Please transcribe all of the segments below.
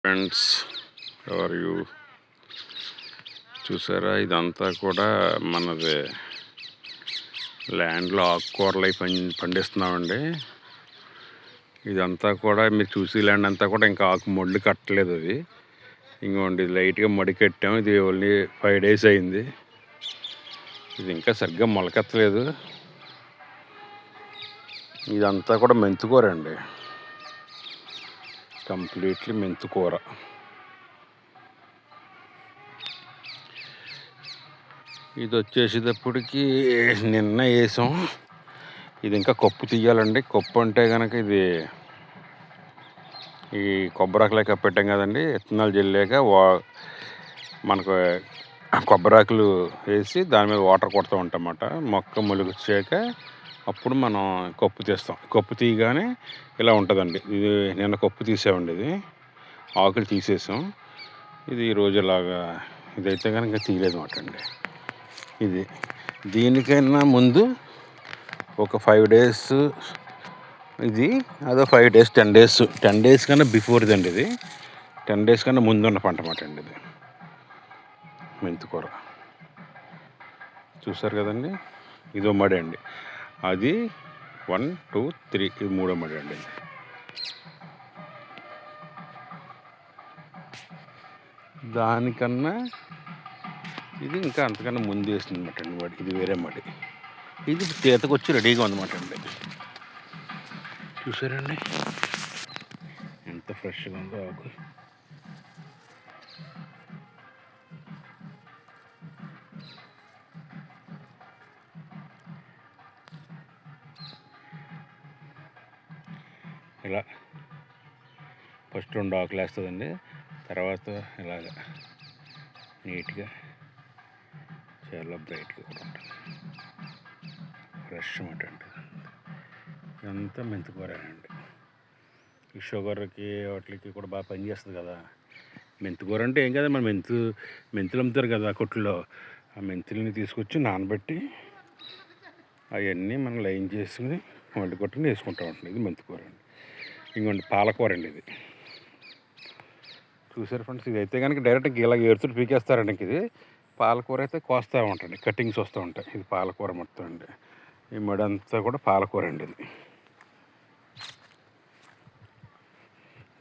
Friends, ఎవరు you చూసారా? ఇదంతా కూడా మనది ల్యాండ్లో ఆకుకూరలు అవి పండిస్తున్నామండి. ఇదంతా కూడా మీరు చూసి ల్యాండ్ అంతా కూడా ఇంకా ఆకు మొడ్లు కట్టలేదు. అది ఇంకోండి లైట్గా మడి కట్టాము. ఇది ఓన్లీ 5 days అయింది. ఇది ఇంకా సరిగ్గా మొలకెత్తలేదు. ఇదంతా కూడా మెంతికూర అండి, కంప్లీట్లీ మెంతికూర. ఇది వచ్చేసేటప్పటికి నిన్న వేసాం. ఇది ఇంకా కప్పు తీయాలండి. కప్పు అంటే కనుక ఇది ఈ కొబ్బరాకులే కప్పెట్టాం కదండి. విత్తనాలు జల్లాక మనకు కొబ్బరాకులు వేసి దాని మీద వాటర్ కొడుతూ ఉంటామన్నమాట. మొక్క మొలికొచ్చాక అప్పుడు మనం కప్పు తీస్తాం. కప్పు తీయగానే ఇలా ఉంటుందండి. ఇది నిన్న కప్పు తీసామండి. ఇది ఆకులు తీసేసాం. ఇది ఈరోజు ఇలాగా ఇదైతే కనుక తీయలేదు అన్నమాట అండి. ఇది దీనికైనా ముందు ఒక 5 days ఇది, అదో 5 days 10 days కన్నా బిఫోర్ దండి. ఇది 10 days కన్నా ముందు ఉన్న పంట అన్నమాట అండి. ఇది మెంతికూర చూసారు కదండి. ఇదో మడి అండి. అది 1 2 3 ఇది 3వ మడి అండి. దానికన్నా ఇది ఇంకా అంతకన్నా ముందు వేస్తుంది అన్నమాట అండి మడి. ఇది వేరే మడి. ఇది తీతకొచ్చి రెడీగా ఉందన్నమాట అండి. చూసారండి ఎంత ఫ్రెష్గా ఉందో ఆకు. ఇలా ఫస్ట్ 2 ఆకులు వేస్తుందండి. తర్వాత ఇలాగ నీట్గా చాలా బ్రైట్గా కూడా ఉంటుంది. ఫ్రెష్ అన్నమాట అండి. ఇదంతా మెంతికూర అండి. ఈ షుగర్కి వాటికి కూడా బాగా పనిచేస్తుంది కదా. మెంతికూర అంటే ఏం కదా, మన మెంతులు అమ్ముతారు కదా కొట్టులో. ఆ మెంతులని తీసుకొచ్చి నానబెట్టి అవన్నీ మనం లైన్ చేసుకుని వండి కొట్టుకుని వేసుకుంటూ ఉంటుంది. ఇది మెంతికూర అండి. ఇంకోండి పాలకూర అండి. ఇది చూసారు ఫ్రెండ్స్. ఇది అయితే కనుక డైరెక్ట్గా ఇలా ఏరుతుడు పీకేస్తారండి. ఇంక ఇది పాలకూర అయితే కోస్తూ ఉంటుంది, కటింగ్స్ వస్తూ ఉంటాయి. ఇది పాలకూర మొత్తం అండి. ఈ మడి అంతా కూడా పాలకూర అండి. ఇది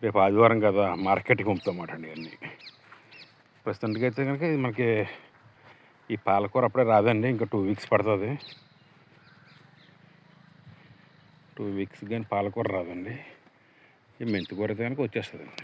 రేపు ఆదివారం కదా, మార్కెట్కి పంపుతామాట అండి అన్నీ. ప్రస్తుతానికి అయితే కనుక ఇది మనకి ఈ పాలకూర అప్పుడే రాదండి. ఇంకా 2 weeks పడుతుంది. 2 weeks కానీ పాలకూర రాదండి. ఈ మెంతికూర అయితే కనుక వచ్చేస్తుందండి.